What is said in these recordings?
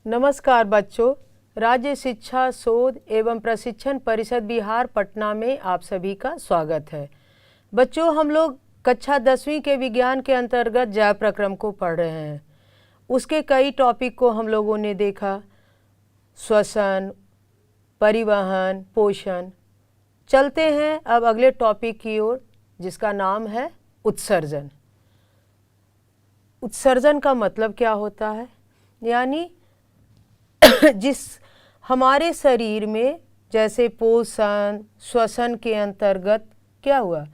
नमस्कार बच्चों, राज्य शिक्षा शोध एवं प्रशिक्षण परिषद बिहार पटना में आप सभी का स्वागत है। बच्चों, हम लोग कक्षा 10वीं के विज्ञान के अंतर्गत जैव प्रक्रम को पढ़ रहे हैं। उसके कई टॉपिक को हम लोगों ने देखा, श्वसन, परिवहन, पोषण। चलते हैं अब अगले टॉपिक की ओर, जिसका नाम है उत्सर्जन। उत्सर्जन का मतलब क्या होता है? यानी जिस हमारे शरीर में जैसे पोषण, श्वसन के अंतर्गत क्या हुआ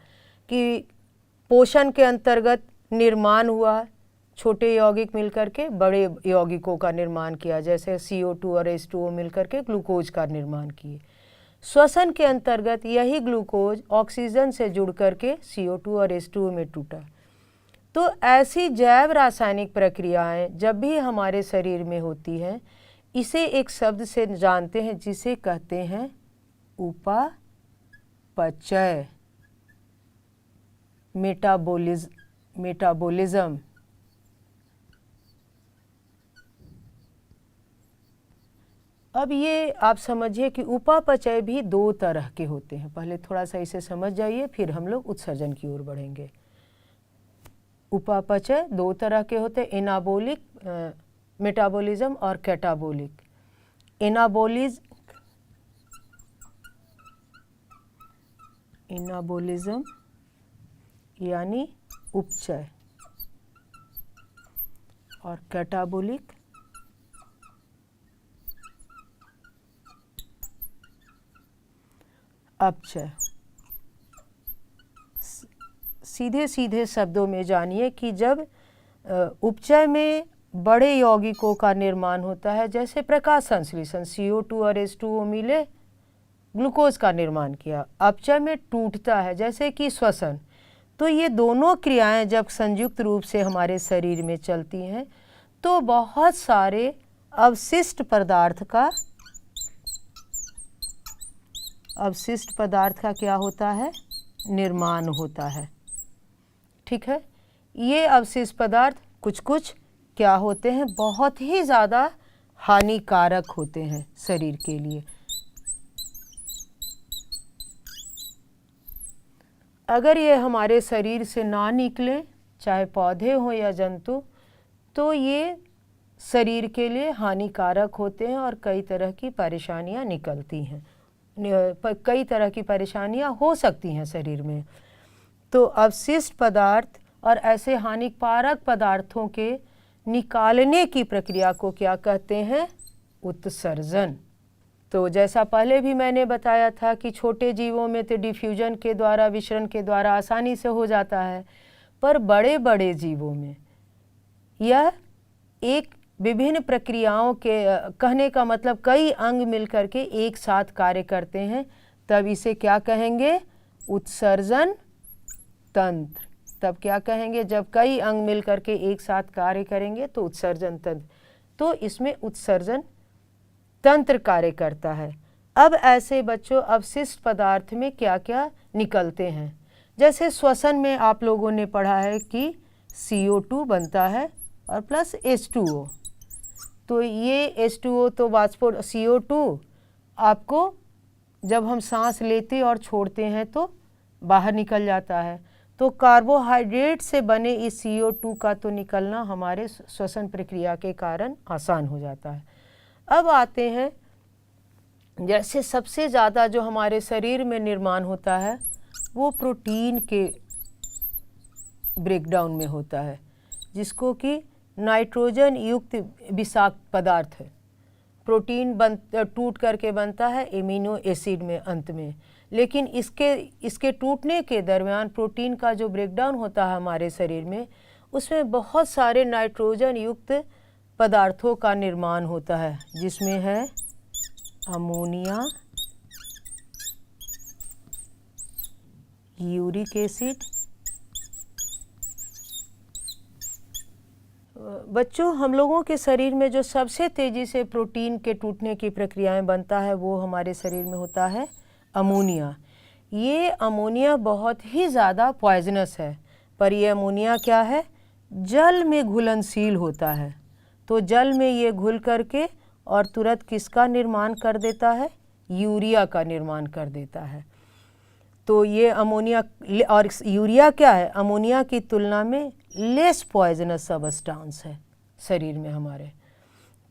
कि पोषण के अंतर्गत निर्माण हुआ, छोटे यौगिक मिलकर के बड़े यौगिकों का निर्माण किया, जैसे CO2 और H2O मिलकर के ग्लूकोज का निर्माण किए। श्वसन के अंतर्गत यही ग्लूकोज ऑक्सीजन से जुड़ करके CO2 और H2O में टूटा। तो ऐसी जैव रासायनिक प्रक्रियाएं जब भी हमारे शरीर में होती हैं, इसे एक शब्द से जानते हैं जिसे कहते हैं उपापचय, मेटाबॉलिज्म। अब ये आप समझिए कि उपापचय भी दो तरह के होते हैं। पहले थोड़ा सा इसे समझ जाइए, फिर हम लोग उत्सर्जन की ओर बढ़ेंगे। उपापचय दो तरह के होते हैं, एनाबॉलिक मेटाबॉलिज्म और कैटाबॉलिक। एनाबॉलिज्म यानी उपचय और कैटाबॉलिक अपचय। सीधे सीधे शब्दों में जानिए कि जब उपचय में बड़े यौगिकों का निर्माण होता है, जैसे प्रकाश संश्लेषण, CO2 और H2O मिले ग्लूकोज का निर्माण किया। अपचय में टूटता है, जैसे कि श्वसन। तो ये दोनों क्रियाएं जब संयुक्त रूप से हमारे शरीर में चलती हैं तो बहुत सारे अवशिष्ट पदार्थ का क्या होता है? निर्माण होता है। ठीक है, ये अवशिष्ट पदार्थ कुछ क्या होते हैं? बहुत ही ज़्यादा हानिकारक होते हैं शरीर के लिए। अगर ये हमारे शरीर से ना निकले, चाहे पौधे हों या जंतु, तो ये शरीर के लिए हानिकारक होते हैं और कई तरह की परेशानियां निकलती हैं, कई तरह की परेशानियां हो सकती हैं शरीर में। तो अवशिष्ट पदार्थ और ऐसे हानिकारक पदार्थों के निकालने की प्रक्रिया को क्या कहते हैं? उत्सर्जन। तो जैसा पहले भी मैंने बताया था कि छोटे जीवों में तो डिफ्यूजन के द्वारा, विसरण के द्वारा आसानी से हो जाता है, पर बड़े बड़े जीवों में यह एक विभिन्न प्रक्रियाओं के कहने का मतलब कई अंग मिलकर के एक साथ कार्य करते हैं, तब इसे क्या कहेंगे? उत्सर्जन तंत्र। तब क्या कहेंगे? जब कई अंग मिलकर के एक साथ कार्य करेंगे तो उत्सर्जन तंत्र। तो इसमें उत्सर्जन तंत्र कार्य करता है। अब ऐसे बच्चों अवशिष्ट पदार्थ में क्या क्या निकलते हैं? जैसे श्वसन में आप लोगों ने पढ़ा है कि CO2 बनता है और प्लस H2O। तो ये H2O तो CO2 आपको जब हम सांस लेते और छोड़ते हैं तो बाहर निकल जाता है। तो कार्बोहाइड्रेट से बने इस CO2 का तो निकलना हमारे श्वसन प्रक्रिया के कारण आसान हो जाता है। अब आते हैं, जैसे सबसे ज़्यादा जो हमारे शरीर में निर्माण होता है वो प्रोटीन के ब्रेकडाउन में होता है, जिसको कि नाइट्रोजन युक्त विषाक्त पदार्थ है। प्रोटीन टूट करके बनता है एमिनो एसिड में अंत में, लेकिन इसके टूटने के दरमियान प्रोटीन का जो ब्रेकडाउन होता है हमारे शरीर में, उसमें बहुत सारे नाइट्रोजन युक्त पदार्थों का निर्माण होता है, जिसमें है अमोनिया, यूरिक एसिड। बच्चों, हम लोगों के शरीर में जो सबसे तेज़ी से प्रोटीन के टूटने की प्रक्रियाएं बनता है वो हमारे शरीर में होता है अमोनिया। ये अमोनिया बहुत ही ज़्यादा पॉइजनस है, पर ये अमोनिया क्या है? जल में घुलनशील होता है। तो जल में ये घुल करके और तुरंत किसका निर्माण कर देता है? यूरिया का निर्माण कर देता है। तो ये अमोनिया, और यूरिया क्या है? अमोनिया की तुलना में लेस पॉइजनस सब्सटेंस है शरीर में हमारे।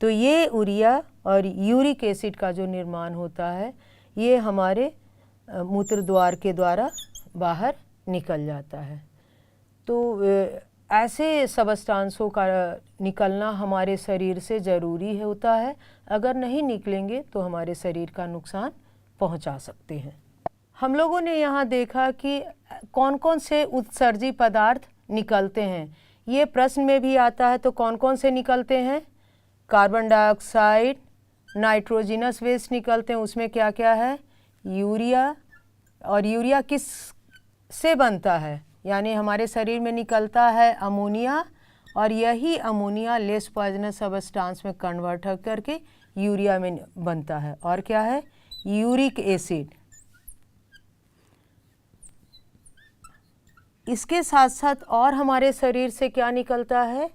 तो ये यूरिया और यूरिक एसिड का जो निर्माण होता है ये हमारे मूत्र द्वार के द्वारा बाहर निकल जाता है। तो ऐसे सब्सटेंसों का निकलना हमारे शरीर से ज़रूरी होता है। अगर नहीं निकलेंगे तो हमारे शरीर का नुकसान पहुंचा सकते हैं। हम लोगों ने यहाँ देखा कि कौन कौन से उत्सर्जी पदार्थ निकलते हैं। ये प्रश्न में भी आता है, तो कौन कौन से निकलते हैं? कार्बन डाइऑक्साइड, नाइट्रोजनस वेस्ट निकलते हैं। उसमें क्या क्या है? यूरिया। और यूरिया किस से बनता है? यानी हमारे शरीर में निकलता है अमोनिया, और यही अमोनिया लेस पॉइजनस सब्सटेंस में कन्वर्ट हो करके यूरिया में बनता है। और क्या है? Uric acid. इसके साथ साथ और हमारे शरीर से क्या निकलता है?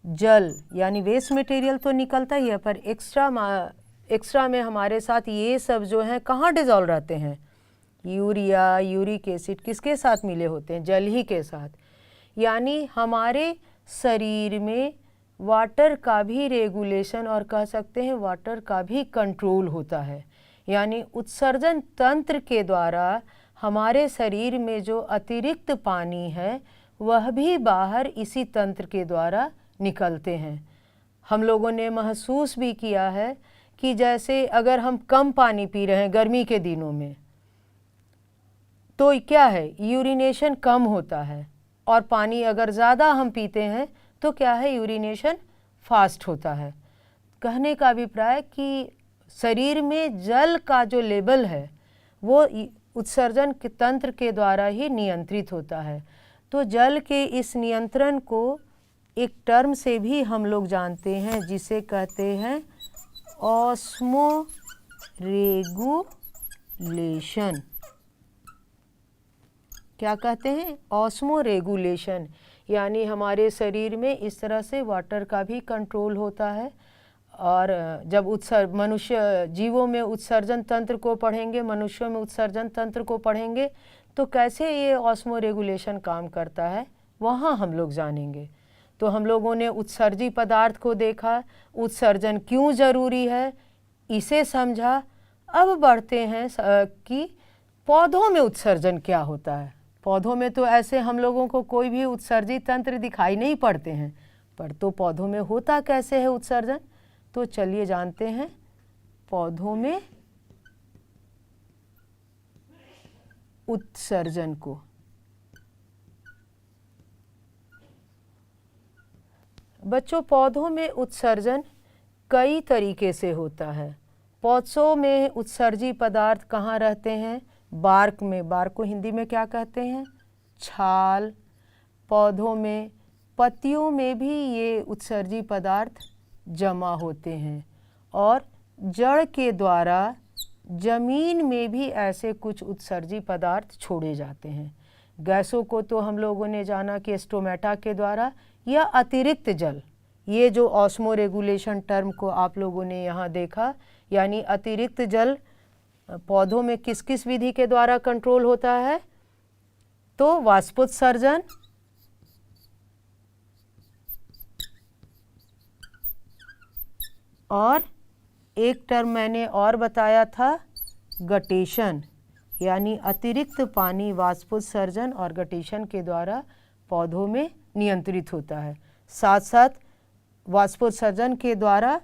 जल, यानी वेस्ट मटेरियल तो निकलता ही है, पर एक्स्ट्रा में हमारे साथ ये सब जो हैं कहाँ डिज़ोल्व रहते हैं? यूरिया, यूरिक एसिड किसके साथ मिले होते हैं? जल ही के साथ। यानी हमारे शरीर में वाटर का भी रेगुलेशन और कह सकते हैं वाटर का भी कंट्रोल होता है। यानी उत्सर्जन तंत्र के द्वारा हमारे शरीर में जो अतिरिक्त पानी है वह भी बाहर इसी तंत्र के द्वारा निकलते हैं। हम लोगों ने महसूस भी किया है कि जैसे अगर हम कम पानी पी रहे हैं गर्मी के दिनों में, तो क्या है? यूरिनेशन कम होता है। और पानी अगर ज़्यादा हम पीते हैं तो क्या है? यूरिनेशन फास्ट होता है। कहने का अभिप्राय कि शरीर में जल का जो लेवल है वो उत्सर्जन के तंत्र के द्वारा ही नियंत्रित होता है। तो जल के इस नियंत्रण को एक टर्म से भी हम लोग जानते हैं, जिसे कहते हैं ऑस्मोरेगुलेशन। क्या कहते हैं? ऑस्मोरेगुलेशन। यानी हमारे शरीर में इस तरह से वाटर का भी कंट्रोल होता है। और जब मनुष्य जीवों में उत्सर्जन तंत्र को पढ़ेंगे, मनुष्यों में उत्सर्जन तंत्र को पढ़ेंगे, तो कैसे ये ऑस्मोरेगुलेशन काम करता है वहाँ हम लोग जानेंगे। तो हम लोगों ने उत्सर्जी पदार्थ को देखा, उत्सर्जन क्यों ज़रूरी है इसे समझा। अब बढ़ते हैं कि पौधों में उत्सर्जन क्या होता है। पौधों में तो ऐसे हम लोगों को कोई भी उत्सर्जी तंत्र दिखाई नहीं पड़ते हैं, पर तो पौधों में होता कैसे है उत्सर्जन? तो चलिए जानते हैं पौधों में उत्सर्जन को। बच्चों, पौधों में उत्सर्जन कई तरीके से होता है। पौधों में उत्सर्जी पदार्थ कहाँ रहते हैं? बार्क में। बार्क को हिंदी में क्या कहते हैं? छाल। पौधों में पत्तियों में भी ये उत्सर्जी पदार्थ जमा होते हैं। और जड़ के द्वारा जमीन में भी ऐसे कुछ उत्सर्जी पदार्थ छोड़े जाते हैं। गैसों को तो हम लोगों ने जाना कि स्टोमेटा के द्वारा, या अतिरिक्त जल, ये जो ऑस्मोरेगुलेशन टर्म को आप लोगों ने यहाँ देखा, यानी अतिरिक्त जल पौधों में किस किस विधि के द्वारा कंट्रोल होता है? तो वाष्पोत्सर्जन, और एक टर्म मैंने और बताया था गटेशन, यानी अतिरिक्त पानी वाष्पोत्सर्जन और गटेशन के द्वारा पौधों में नियंत्रित होता है। साथ साथ वाष्पोत्सर्जन के द्वारा,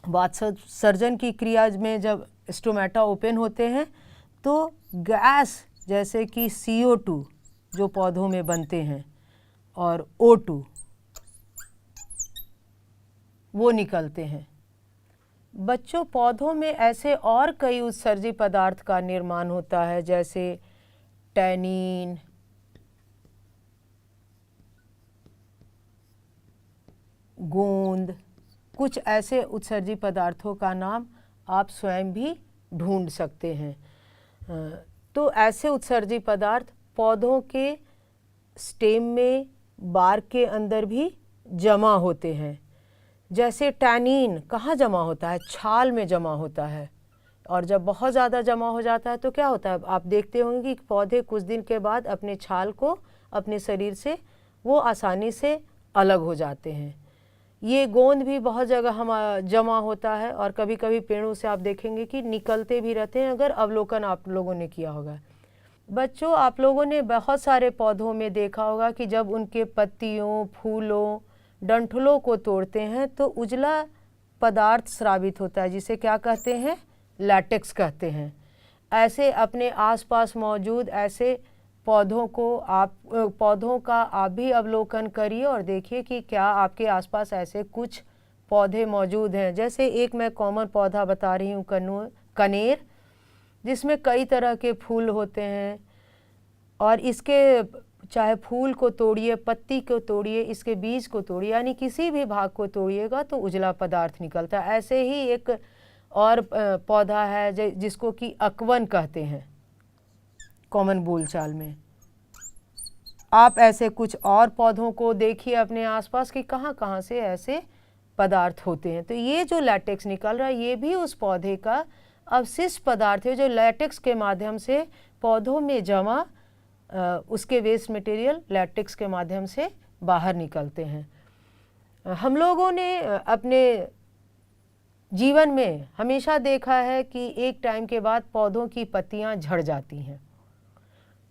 वाष्पोत्सर्जन की क्रिया में जब स्टोमेटा ओपन होते हैं तो गैस जैसे कि CO2 जो पौधों में बनते हैं और O2 वो निकलते हैं। बच्चों, पौधों में ऐसे और कई उत्सर्जी पदार्थ का निर्माण होता है, जैसे टैनिन, गोंद। कुछ ऐसे उत्सर्जी पदार्थों का नाम आप स्वयं भी ढूंढ सकते हैं। तो ऐसे उत्सर्जी पदार्थ पौधों के स्टेम में, बार्क के अंदर भी जमा होते हैं। जैसे टैनिन कहाँ जमा होता है? छाल में जमा होता है, और जब बहुत ज़्यादा जमा हो जाता है तो क्या होता है? आप देखते होंगे कि पौधे कुछ दिन के बाद अपने छाल को अपने शरीर से वो आसानी से अलग हो जाते हैं। ये गोंद भी बहुत जगह हम जमा होता है, और कभी कभी पेड़ों से आप देखेंगे कि निकलते भी रहते हैं, अगर अवलोकन आप लोगों ने किया होगा। बच्चों, आप लोगों ने बहुत सारे पौधों में देखा होगा कि जब उनके पत्तियों, फूलों, डंठलों को तोड़ते हैं तो उजला पदार्थ स्रावित होता है, जिसे क्या कहते हैं? लैटेक्स कहते हैं। ऐसे अपने आसपास मौजूद ऐसे पौधों का आप भी अवलोकन करिए और देखिए कि क्या आपके आसपास ऐसे कुछ पौधे मौजूद हैं। जैसे एक मैं कॉमन पौधा बता रही हूँ, कनेर, जिसमें कई तरह के फूल होते हैं, और इसके चाहे फूल को तोड़िए, पत्ती को तोड़िए, इसके बीज को तोड़िए, यानी किसी भी भाग को तोड़िएगा तो उजला पदार्थ निकलता है। ऐसे ही एक और पौधा है जिसको कि अकवन कहते हैं कॉमन बोलचाल में। आप ऐसे कुछ और पौधों को देखिए अपने आसपास कि कहाँ कहाँ से ऐसे पदार्थ होते हैं। तो ये जो लैटेक्स निकल रहा है ये भी उस पौधे का अवशिष्ट पदार्थ है, जो लैटेक्स के माध्यम से पौधों में जमा उसके वेस्ट मटेरियल लैटेक्स के माध्यम से बाहर निकलते हैं। हम लोगों ने अपने जीवन में हमेशा देखा है कि एक टाइम के बाद पौधों की पत्तियां झड़ जाती हैं,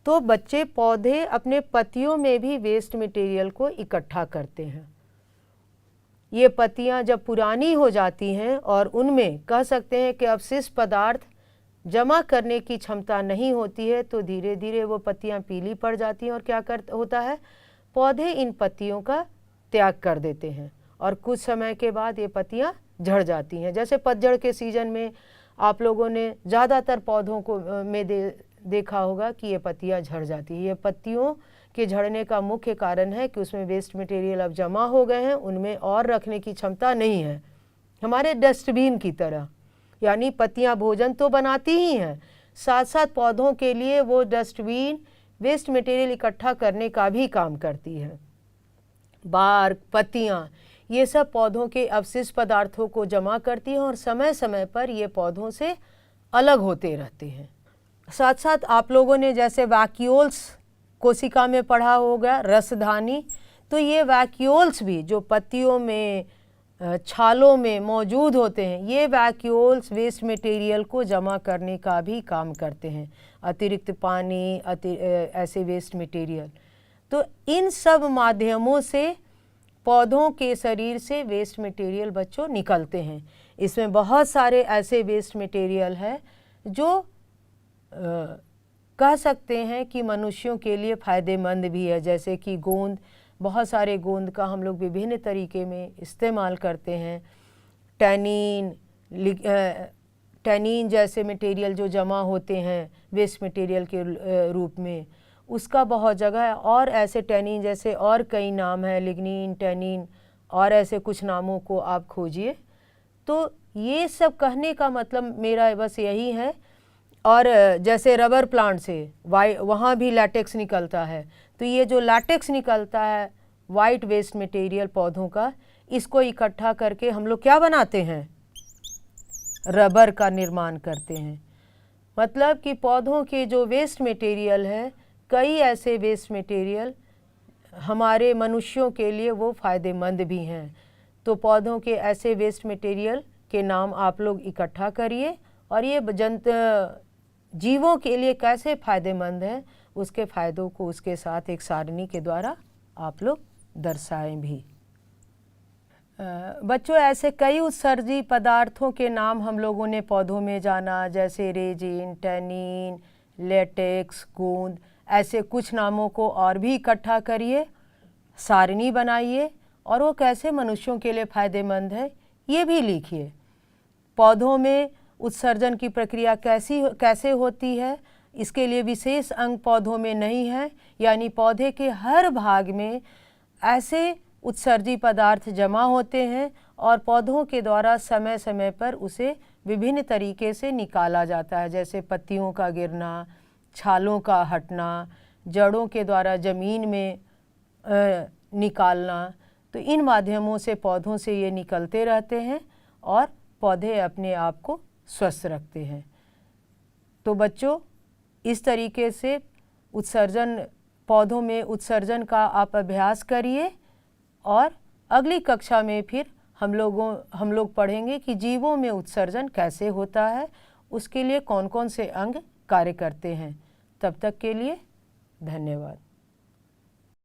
तो बच्चे पौधे अपने पत्तियों में भी वेस्ट मटेरियल को इकट्ठा करते हैं। ये पत्तियां जब पुरानी हो जाती हैं और उनमें कह सकते हैं कि अवशिष्ट पदार्थ जमा करने की क्षमता नहीं होती है, तो धीरे धीरे वो पत्तियां पीली पड़ जाती हैं, और क्या होता है? पौधे इन पत्तियों का त्याग कर देते हैं और कुछ समय के बाद ये पत्तियां झड़ जाती हैं। जैसे पतझड़ के सीजन में आप लोगों ने ज़्यादातर पौधों को देखा होगा कि ये पत्तियां झड़ जाती है। ये पत्तियों के झड़ने का मुख्य कारण है कि उसमें वेस्ट मटेरियल अब जमा हो गए हैं, उनमें और रखने की क्षमता नहीं है, हमारे डस्टबिन की तरह। यानी पत्तियां भोजन तो बनाती ही हैं, साथ साथ पौधों के लिए वो डस्टबिन वेस्ट मटेरियल इकट्ठा करने का भी काम करती है। बार्क, पत्तियां, ये सब पौधों के अवशिष्ट पदार्थों को जमा करती हैं और समय समय पर ये पौधों से अलग होते रहते हैं। साथ साथ आप लोगों ने जैसे वैक्यूल्स कोशिका में पढ़ा होगा, रसधानी, तो ये वैक्यूल्स भी जो पत्तियों में, छालों में मौजूद होते हैं, ये वैक्यूल्स वेस्ट मटेरियल को जमा करने का भी काम करते हैं, अतिरिक्त पानी, ऐसे वेस्ट मटेरियल। तो इन सब माध्यमों से पौधों के शरीर से वेस्ट मटेरियल बच्चों निकलते हैं। इसमें बहुत सारे ऐसे वेस्ट मटेरियल है जो कह सकते हैं कि मनुष्यों के लिए फ़ायदेमंद भी है, जैसे कि गोंद। बहुत सारे गोंद का हम लोग विभिन्न तरीके में इस्तेमाल करते हैं। टैनिन जैसे मटेरियल जो जमा होते हैं वेस्ट मटेरियल के रूप में, उसका बहुत जगह है। और ऐसे टैनिन जैसे और कई नाम हैं, लिग्निन, टैनिन और ऐसे कुछ नामों को आप खोजिए। तो ये सब कहने का मतलब मेरा बस यही है। और जैसे रबर प्लांट से वहाँ भी लैटेक्स निकलता है, तो ये जो लैटेक्स निकलता है वाइट वेस्ट मटेरियल पौधों का, इसको इकट्ठा करके हम लोग क्या बनाते हैं? रबर का निर्माण करते हैं। मतलब कि पौधों के जो वेस्ट मटेरियल है, कई ऐसे वेस्ट मटेरियल हमारे मनुष्यों के लिए वो फ़ायदेमंद भी हैं। तो पौधों के ऐसे वेस्ट मटेरियल के नाम आप लोग इकट्ठा करिए, और ये जीवों के लिए कैसे फ़ायदेमंद है उसके फ़ायदों को उसके साथ एक सारणी के द्वारा आप लोग दर्शाएं भी। बच्चों, ऐसे कई उत्सर्जी पदार्थों के नाम हम लोगों ने पौधों में जाना, जैसे रेजिन, टैनिन, लेटेक्स, गोंद। ऐसे कुछ नामों को और भी इकट्ठा करिए, सारणी बनाइए, और वो कैसे मनुष्यों के लिए फ़ायदेमंद है ये भी लिखिए। पौधों में उत्सर्जन की प्रक्रिया कैसे होती है, इसके लिए विशेष अंग पौधों में नहीं है, यानी पौधे के हर भाग में ऐसे उत्सर्जी पदार्थ जमा होते हैं और पौधों के द्वारा समय समय पर उसे विभिन्न तरीके से निकाला जाता है, जैसे पत्तियों का गिरना, छालों का हटना, जड़ों के द्वारा ज़मीन में निकालना, तो इन माध्यमों से पौधों से ये निकलते रहते हैं और पौधे अपने आप को स्वस्थ रखते हैं। तो बच्चों, इस तरीके से उत्सर्जन, पौधों में उत्सर्जन का आप अभ्यास करिए और अगली कक्षा में फिर हम लोग पढ़ेंगे कि जीवों में उत्सर्जन कैसे होता है, उसके लिए कौन कौन से अंग कार्य करते हैं। तब तक के लिए धन्यवाद।